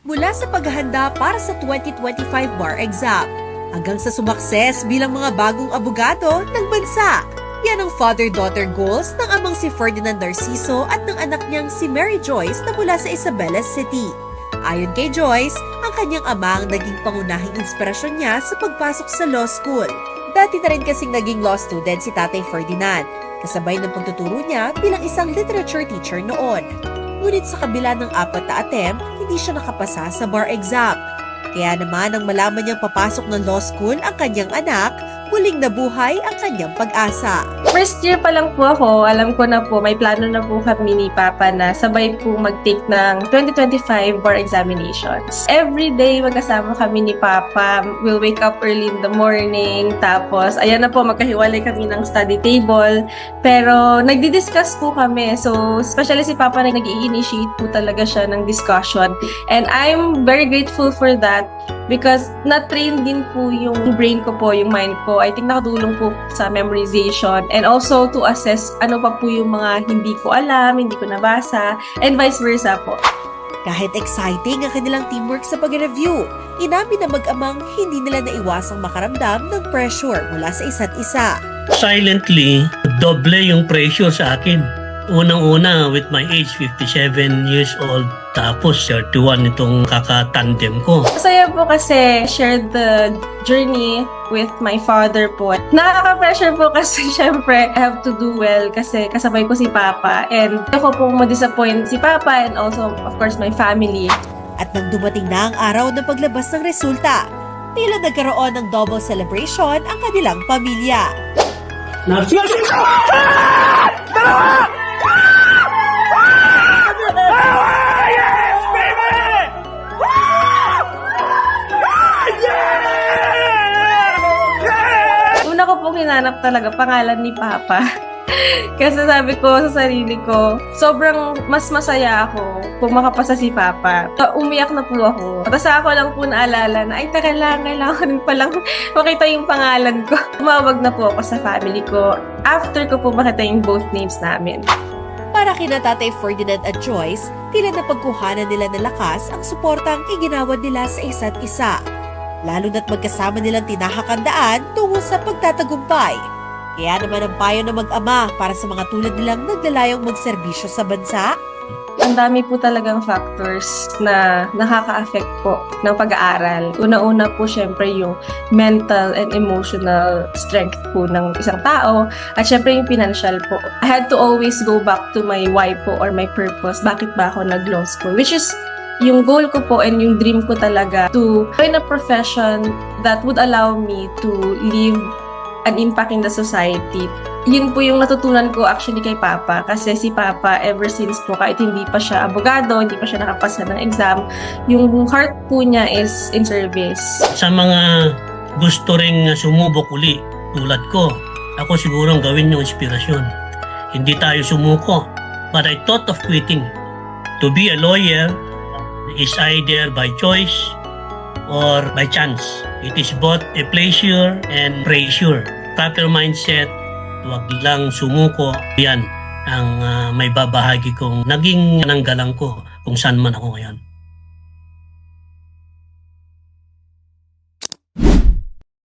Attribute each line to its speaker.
Speaker 1: Mula sa paghahanda para sa 2025 bar exam hanggang sa sumakses bilang mga bagong abogado ng bansa. Yan ang father-daughter goals ng amang si Ferdinand Narciso at ng anak niyang si Mary Joyce na mula sa Isabela City. Ayon kay Joyce, ang kanyang ama ang naging pangunahing inspirasyon niya sa pagpasok sa law school. Dati na rin kasing naging law student si Tatay Ferdinand, kasabay ng pagtuturo niya bilang isang literature teacher noon. Ngunit sa kabila ng 4 na attempt, hindi siya nakapasa sa bar exam. Kaya naman nang malaman niyang papasok ng law school ang kanyang anak, muling nabuhay ang kanyang pag-asa.
Speaker 2: First year pa lang po ako, alam ko na po, may plano na po kami ni Papa na sabay po mag-take ng 2025 bar examinations. Every day magkasama kami ni Papa, we'll wake up early in the morning, tapos ayan na po, magkahiwalay kami ng study table. Pero nagdi-discuss po kami, so especially si Papa na nag-i-initiate po talaga siya ng discussion. And I'm very grateful for that because na-train din po yung brain ko po, yung mind ko. I think nakatulong po sa memorization and also to assess ano pa po yung mga hindi ko alam, hindi ko nabasa, and vice versa po.
Speaker 1: Kahit exciting ang kanilang teamwork sa pag-review, inamin na mag-amang hindi nila naiwasang makaramdam ng pressure mula sa isa't isa.
Speaker 3: Silently, doble yung pressure sa akin. Unang-una, with my age, 57 years old, tapos 31 itong kakatandem ko.
Speaker 2: Masaya po kasi share the journey with my father po. Nakaka-pressure po kasi syempre I have to do well kasi kasabay ko si Papa and ako pong ma-disappoint si Papa and also of course my family.
Speaker 1: At nang dumating na ang araw ng paglabas ng resulta, tila nagkaroon ng double celebration ang kanilang pamilya.
Speaker 3: Narciso!
Speaker 2: Una ko pong hinanap talaga pangalan ni Papa. Kasi sabi ko sa sarili ko, sobrang mas masaya ako kung makapasa si Papa. Umiyak na po ako. Tapos ako lang po naalala na, ay taka lang, kailangan ko rin palang makita yung pangalan ko. Tumawag na po ako sa family ko after ko po makita yung both names namin.
Speaker 1: Para kina Tatay Ferdinand at Joyce, tila napagkuhanan nila ng lakas ang suportang iginawad nila sa isa't isa. Lalo na't magkasama nilang tinahakandaan tungo sa pagtatagumpay. Kaya naman ang payo na mag-ama para sa mga tulad nilang naglalayong magserbisyo sa bansa.
Speaker 2: Ang dami po talagang factors na nakaka-affect po ng pag-aaral. Una-una po syempre yung mental and emotional strength po ng isang tao at syempre yung financial po. I had to always go back to my why po or my purpose. Bakit ba ako nag-law school? Which is yung goal ko po and yung dream ko talaga to find a profession that would allow me to leave an impact in the society. Yun po yung natutunan ko actually kay Papa kasi si Papa ever since po kahit hindi pa siya abogado, hindi pa siya nakapasa ng exam, yung heart po niya is in service.
Speaker 3: Sa mga gusto ring sumubok uli tulad ko, ako siguro ang gawin yung inspirasyon. Hindi tayo sumuko, but I thought of quitting. To be a lawyer is either by choice or by chance. It is both a pleasure and pressure. Proper mindset, huwag lang sumuko. Yan ang may babahagi kong naging nanggalang ko kung saan man ako ngayon.